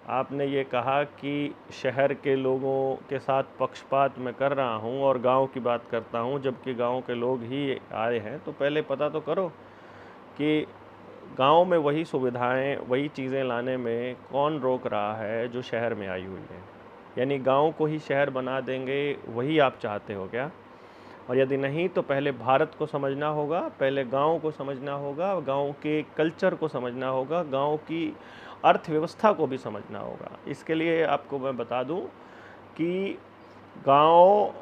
आपने ये कहा कि शहर के लोगों के साथ पक्षपात मैं कर रहा हूँ और गांव की बात करता हूँ, जबकि गांव के लोग ही आए हैं। तो पहले पता तो करो कि गांव में वही सुविधाएं, वही चीज़ें लाने में कौन रोक रहा है जो शहर में आई हुई है। यानी गांव को ही शहर बना देंगे, वही आप चाहते हो क्या? और यदि नहीं तो पहले भारत को समझना होगा, पहले गांव को समझना होगा, गांव के कल्चर को समझना होगा, गांव की अर्थव्यवस्था को भी समझना होगा। इसके लिए आपको मैं बता दूं कि गांव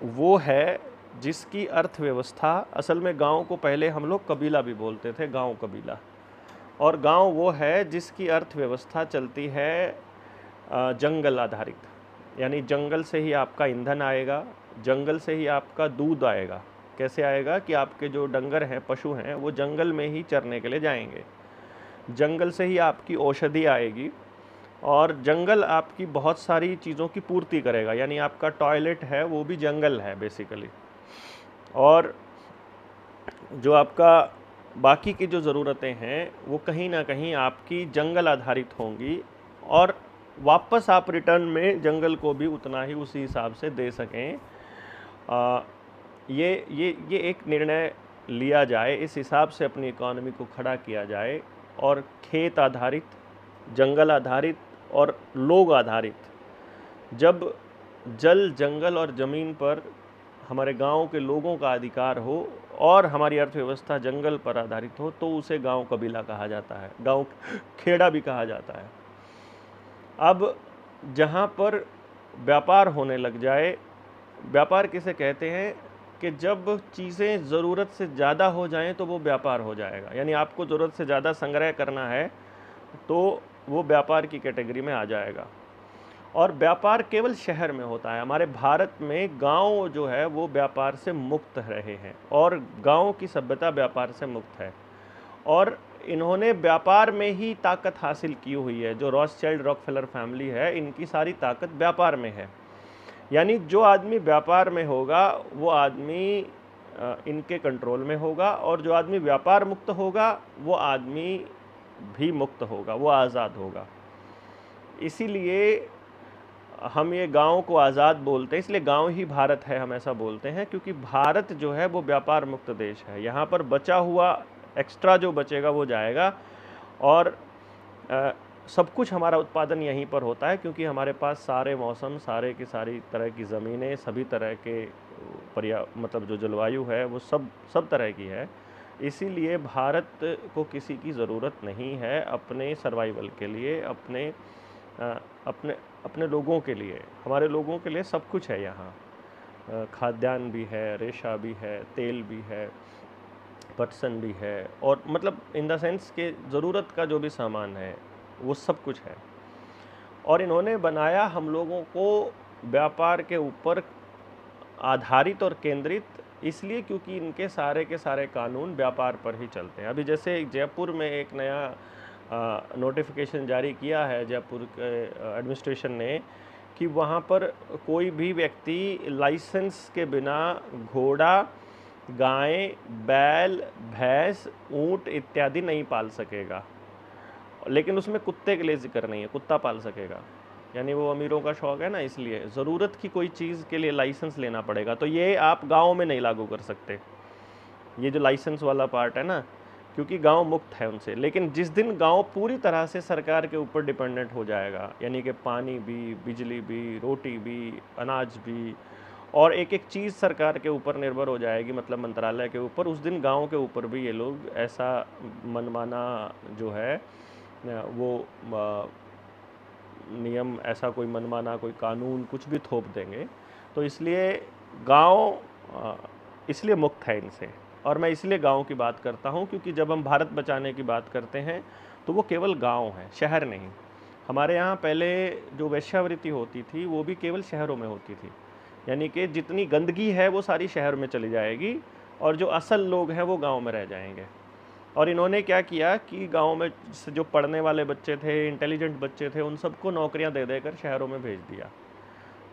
वो है जिसकी अर्थव्यवस्था, असल में गांव को पहले हम लोग कबीला भी बोलते थे, गांव कबीला। और गांव वो है जिसकी अर्थव्यवस्था चलती है जंगल आधारित। यानी जंगल से ही आपका ईंधन आएगा, जंगल से ही आपका दूध आएगा। कैसे आएगा कि आपके जो डंगर हैं, पशु हैं, वो जंगल में ही चरने के लिए जाएंगे। जंगल से ही आपकी औषधि आएगी और जंगल आपकी बहुत सारी चीज़ों की पूर्ति करेगा। यानी आपका टॉयलेट है वो भी जंगल है बेसिकली। और जो आपका बाकी की जो ज़रूरतें हैं वो कहीं ना कहीं आपकी जंगल आधारित होंगी और वापस आप रिटर्न में जंगल को भी उतना ही उसी हिसाब से दे सकें। आ, ये एक निर्णय लिया जाए, इस हिसाब से अपनी इकॉनमी को खड़ा किया जाए। और खेत आधारित, जंगल आधारित और लोग आधारित, जब जल, जंगल और ज़मीन पर हमारे गांव के लोगों का अधिकार हो और हमारी अर्थव्यवस्था जंगल पर आधारित हो, तो उसे गांव कबीला कहा जाता है, गांव खेड़ा भी कहा जाता है। अब जहां पर व्यापार होने लग जाए, व्यापार किसे कहते हैं कि जब चीज़ें ज़रूरत से ज़्यादा हो जाएं तो वो व्यापार हो जाएगा। यानी आपको ज़रूरत से ज़्यादा संग्रह करना है तो वो व्यापार की कैटेगरी में आ जाएगा। और व्यापार केवल शहर में होता है। हमारे भारत में गांव जो है वो व्यापार से मुक्त रहे हैं और गांव की सभ्यता व्यापार से मुक्त है। और इन्होंने व्यापार में ही ताकत हासिल की हुई है। जो रॉथस्चाइल्ड रॉकफेलर फैमिली है, इनकी सारी ताकत व्यापार में है। यानी जो आदमी व्यापार में होगा वो आदमी इनके कंट्रोल में होगा, और जो आदमी व्यापार मुक्त होगा वो आदमी भी मुक्त होगा, वो आज़ाद होगा। इसीलिए हम ये गांव को आज़ाद बोलते हैं, इसलिए गांव ही भारत है हम ऐसा बोलते हैं, क्योंकि भारत जो है वो व्यापार मुक्त देश है। यहाँ पर बचा हुआ एक्स्ट्रा जो बचेगा वो जाएगा। और सब कुछ हमारा उत्पादन यहीं पर होता है, क्योंकि हमारे पास सारे मौसम, सारे की सारी तरह की ज़मीनें, सभी तरह के मतलब जो जलवायु है वो सब तरह की है। इसीलिए भारत को किसी की ज़रूरत नहीं है अपने सर्वाइवल के लिए, अपने अपने अपने लोगों के लिए। हमारे लोगों के लिए सब कुछ है यहाँ। खाद्यान्न भी है, रेशा भी है, तेल भी है, पटसन भी है, और मतलब इन द सेंस के ज़रूरत का जो भी सामान है वो सब कुछ है। और इन्होंने बनाया हम लोगों को व्यापार के ऊपर आधारित और केंद्रित, इसलिए क्योंकि इनके सारे के सारे कानून व्यापार पर ही चलते हैं। अभी जैसे जयपुर में एक नया नोटिफिकेशन जारी किया है जयपुर के एडमिनिस्ट्रेशन ने, कि वहाँ पर कोई भी व्यक्ति लाइसेंस के बिना घोड़ा, गाय, बैल, भैंस, ऊँट इत्यादि नहीं पाल सकेगा। लेकिन उसमें कुत्ते के लिए जिक्र नहीं है, कुत्ता पाल सकेगा। यानी वो अमीरों का शौक है ना, इसलिए ज़रूरत की कोई चीज़ के लिए लाइसेंस लेना पड़ेगा। तो ये आप गांव में नहीं लागू कर सकते, ये जो लाइसेंस वाला पार्ट है ना, क्योंकि गांव मुक्त है उनसे। लेकिन जिस दिन गांव पूरी तरह से सरकार के ऊपर डिपेंडेंट हो जाएगा, यानी कि पानी भी, बिजली भी, रोटी भी, अनाज भी, और एक एक चीज़ सरकार के ऊपर निर्भर हो जाएगी, मतलब मंत्रालय के ऊपर, उस दिन गांव के ऊपर भी ये लोग ऐसा मनमाना जो है वो नियम, ऐसा कोई मनमाना कोई कानून कुछ भी थोप देंगे। तो इसलिए गांव इसलिए मुक्त है इनसे। और मैं इसलिए गांव की बात करता हूं क्योंकि जब हम भारत बचाने की बात करते हैं तो वो केवल गांव है, शहर नहीं। हमारे यहाँ पहले जो वेश्यावृत्ति होती थी वो भी केवल शहरों में होती थी। यानी कि जितनी गंदगी है वो सारी शहर में चली जाएगी और जो असल लोग हैं वो गांव में रह जाएंगे। और इन्होंने क्या किया कि गांव में जो पढ़ने वाले बच्चे थे, इंटेलिजेंट बच्चे थे, उन सबको नौकरियां दे देकर शहरों में भेज दिया।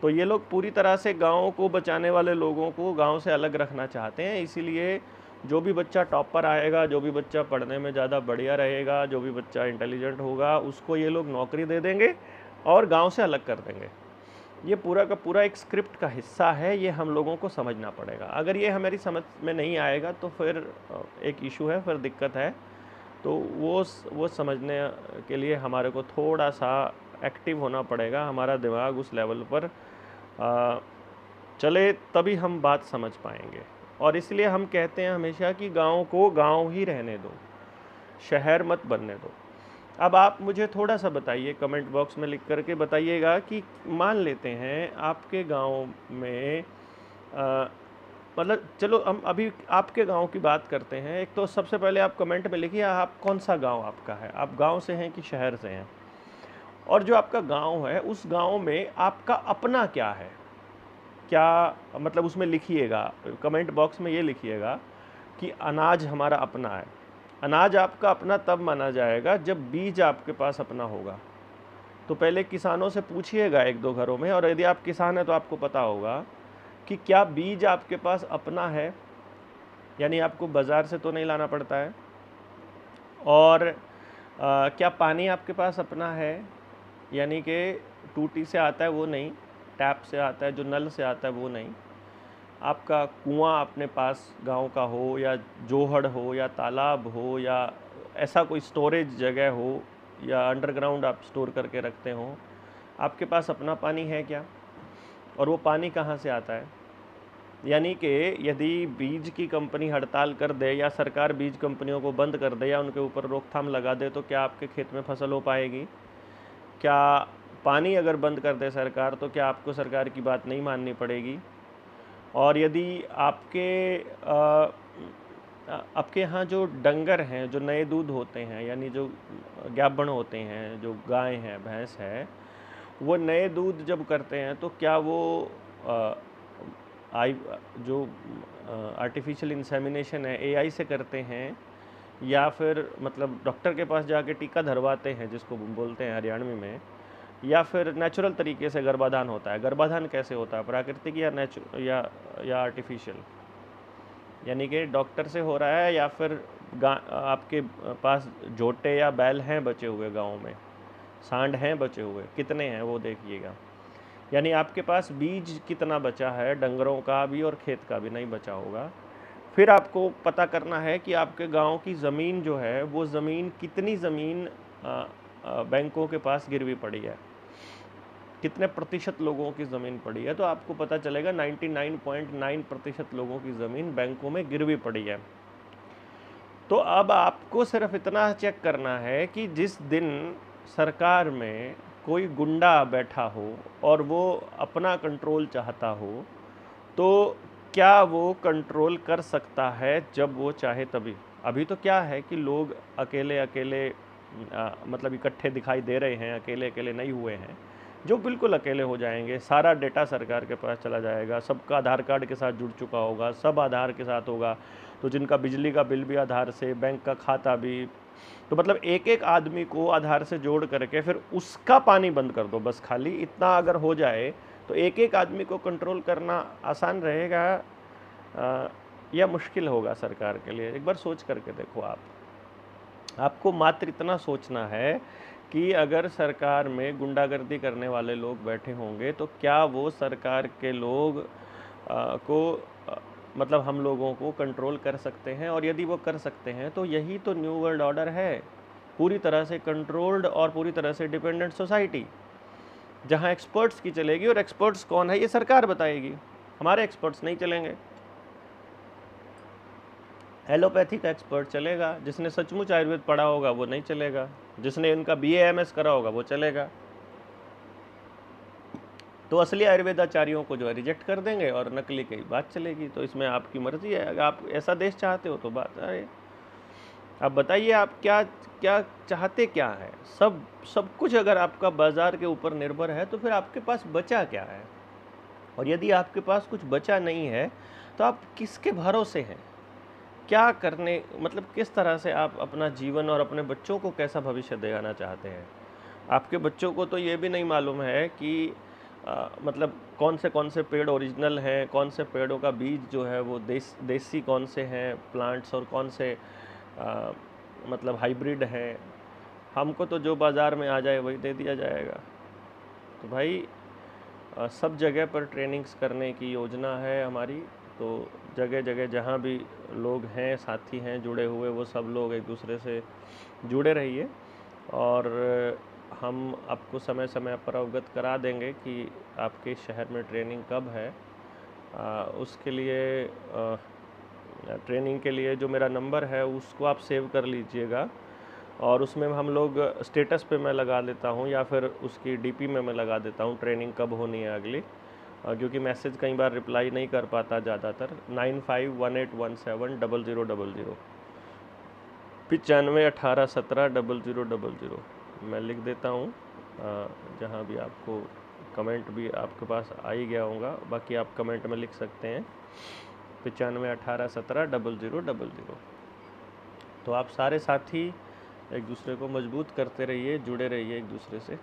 तो ये लोग पूरी तरह से गांव को बचाने वाले लोगों को गांव से अलग रखना चाहते हैं। इसीलिए जो भी बच्चा टॉपर आएगा, जो भी बच्चा पढ़ने में ज़्यादा बढ़िया रहेगा, जो भी बच्चा इंटेलिजेंट होगा, उसको ये लोग नौकरी दे देंगे और गांव से अलग कर देंगे। ये पूरा का पूरा एक स्क्रिप्ट का हिस्सा है, ये हम लोगों को समझना पड़ेगा। अगर ये हमारी समझ में नहीं आएगा तो फिर एक इशू है, फिर दिक्कत है। तो वो समझने के लिए हमारे को थोड़ा सा एक्टिव होना पड़ेगा, हमारा दिमाग उस लेवल पर चले, तभी हम बात समझ पाएंगे। और इसलिए हम कहते हैं हमेशा कि गाँव को गाँव ही रहने दो, शहर मत बनने दो। अब आप मुझे थोड़ा सा बताइए, कमेंट बॉक्स में लिख करके बताइएगा कि मान लेते हैं आपके गांव में मतलब चलो हम अभी आपके गांव की बात करते हैं। एक तो सबसे पहले आप कमेंट में लिखिए आप कौन सा गांव आपका है, आप गांव से हैं कि शहर से हैं, और जो आपका गांव है उस गांव में आपका अपना क्या है, क्या मतलब उसमें लिखिएगा, कमेंट बॉक्स में ये लिखिएगा कि अनाज हमारा अपना है। अनाज आपका अपना तब माना जाएगा जब बीज आपके पास अपना होगा। तो पहले किसानों से पूछिएगा एक दो घरों में, और यदि आप किसान हैं तो आपको पता होगा कि क्या बीज आपके पास अपना है, यानी आपको बाज़ार से तो नहीं लाना पड़ता है, और क्या पानी आपके पास अपना है, यानी कि टूटी से आता है वो नहीं, टैप से आता है, जो नल से आता है वो नहीं। आपका कुआं अपने पास गांव का हो, या जोहड़ हो, या तालाब हो, या ऐसा कोई स्टोरेज जगह हो, या अंडरग्राउंड आप स्टोर करके रखते हो, आपके पास अपना पानी है क्या, और वो पानी कहाँ से आता है। यानी कि यदि बीज की कंपनी हड़ताल कर दे, या सरकार बीज कंपनियों को बंद कर दे, या उनके ऊपर रोकथाम लगा दे, तो क्या आपके खेत में फसल हो पाएगी? क्या पानी अगर बंद कर दे सरकार, तो क्या आपको सरकार की बात नहीं माननी पड़ेगी? और यदि आपके यहाँ जो डंगर हैं, जो नए दूध होते हैं, यानी जो गाभण होते हैं, जो गाय हैं, भैंस है, वो नए दूध जब करते हैं तो क्या वो जो आर्टिफिशियल इंसेमिनेशन है एआई से करते हैं, या फिर मतलब डॉक्टर के पास जाके टीका धरवाते हैं जिसको बोलते हैं हरियाणवी में, या फिर नेचुरल तरीके से गर्भाधान होता है? गर्भाधान कैसे होता है, प्राकृतिक या आर्टिफिशियल? यानी कि डॉक्टर से हो रहा है, या फिर आपके पास जोटे या बैल हैं बचे हुए गांव में, सांड हैं बचे हुए, कितने हैं वो देखिएगा। यानी आपके पास बीज कितना बचा है, डंगरों का भी और खेत का भी नहीं बचा होगा। फिर आपको पता करना है कि आपके गांव की ज़मीन जो है, वो ज़मीन कितनी ज़मीन बैंकों के पास गिरवी पड़ी है, कितने प्रतिशत लोगों की ज़मीन पड़ी है। तो आपको पता चलेगा 99.9% लोगों की ज़मीन बैंकों में गिरवी पड़ी है। तो अब आपको सिर्फ इतना चेक करना है कि जिस दिन सरकार में कोई गुंडा बैठा हो और वो अपना कंट्रोल चाहता हो, तो क्या वो कंट्रोल कर सकता है जब वो चाहे तभी। अभी तो क्या है कि लोग अकेले अकेले मतलब इकट्ठे दिखाई दे रहे हैं, अकेले अकेले नहीं हुए हैं, जो बिल्कुल अकेले हो जाएंगे। सारा डेटा सरकार के पास चला जाएगा, सबका आधार कार्ड के साथ जुड़ चुका होगा, सब आधार के साथ होगा, तो जिनका बिजली का बिल भी आधार से, बैंक का खाता भी, तो मतलब एक एक आदमी को आधार से जोड़ करके फिर उसका पानी बंद कर दो बस। खाली इतना अगर हो जाए तो एक एक आदमी को कंट्रोल करना आसान रहेगा या मुश्किल होगा सरकार के लिए? एक बार सोच करके देखो। आपको मात्र इतना सोचना है कि अगर सरकार में गुंडागर्दी करने वाले लोग बैठे होंगे तो क्या वो सरकार के लोग मतलब हम लोगों को कंट्रोल कर सकते हैं? और यदि वो कर सकते हैं तो यही तो न्यू वर्ल्ड ऑर्डर है, पूरी तरह से कंट्रोल्ड और पूरी तरह से डिपेंडेंट सोसाइटी, जहां एक्सपर्ट्स की चलेगी। और एक्सपर्ट्स कौन है ये सरकार बताएगी, हमारे एक्सपर्ट्स नहीं चलेंगे। एलोपैथी का एक्सपर्ट चलेगा, जिसने सचमुच आयुर्वेद पढ़ा होगा वो नहीं चलेगा, जिसने इनका BA MS करा होगा वो चलेगा। तो असली आयुर्वेदाचार्यों को जो है रिजेक्ट कर देंगे और नकली की बात चलेगी। तो इसमें आपकी मर्जी है, अगर आप ऐसा देश चाहते हो तो बात है। आप बताइए आप क्या क्या चाहते क्या है? सब कुछ अगर आपका बाजार के ऊपर निर्भर है तो फिर आपके पास बचा क्या है? और यदि आपके पास कुछ बचा नहीं है तो आप किसके भरोसे हैं? क्या करने मतलब किस तरह से आप अपना जीवन और अपने बच्चों को कैसा भविष्य दिलाना चाहते हैं? आपके बच्चों को तो ये भी नहीं मालूम है कि मतलब कौन से पेड़ ओरिजिनल हैं, कौन से पेड़ों का बीज जो है वो देसी कौन से हैं प्लांट्स, और कौन से मतलब हाइब्रिड हैं। हमको तो जो बाज़ार में आ जाए वही दे दिया जाएगा। तो भाई सब जगह पर ट्रेनिंग्स करने की योजना है हमारी। तो जगह जगह जहाँ भी लोग हैं, साथी हैं जुड़े हुए, वो सब लोग एक दूसरे से जुड़े रहिए, और हम आपको समय समय पर अवगत करा देंगे कि आपके शहर में ट्रेनिंग कब है। उसके लिए ट्रेनिंग के लिए जो मेरा नंबर है उसको आप सेव कर लीजिएगा, और उसमें हम लोग स्टेटस पे मैं लगा देता हूँ, या फिर उसकी डीपी में मैं लगा देता हूँ ट्रेनिंग कब होनी है अगली, क्योंकि मैसेज कई बार रिप्लाई नहीं कर पाता ज़्यादातर। 9518170000, 9518170000 मैं लिख देता हूँ। जहाँ भी आपको कमेंट भी आपके पास आ ही गया होगा, बाकी आप कमेंट में लिख सकते हैं 9518170000। तो आप सारे साथी एक दूसरे को मजबूत करते रहिए, जुड़े रहिए एक दूसरे से।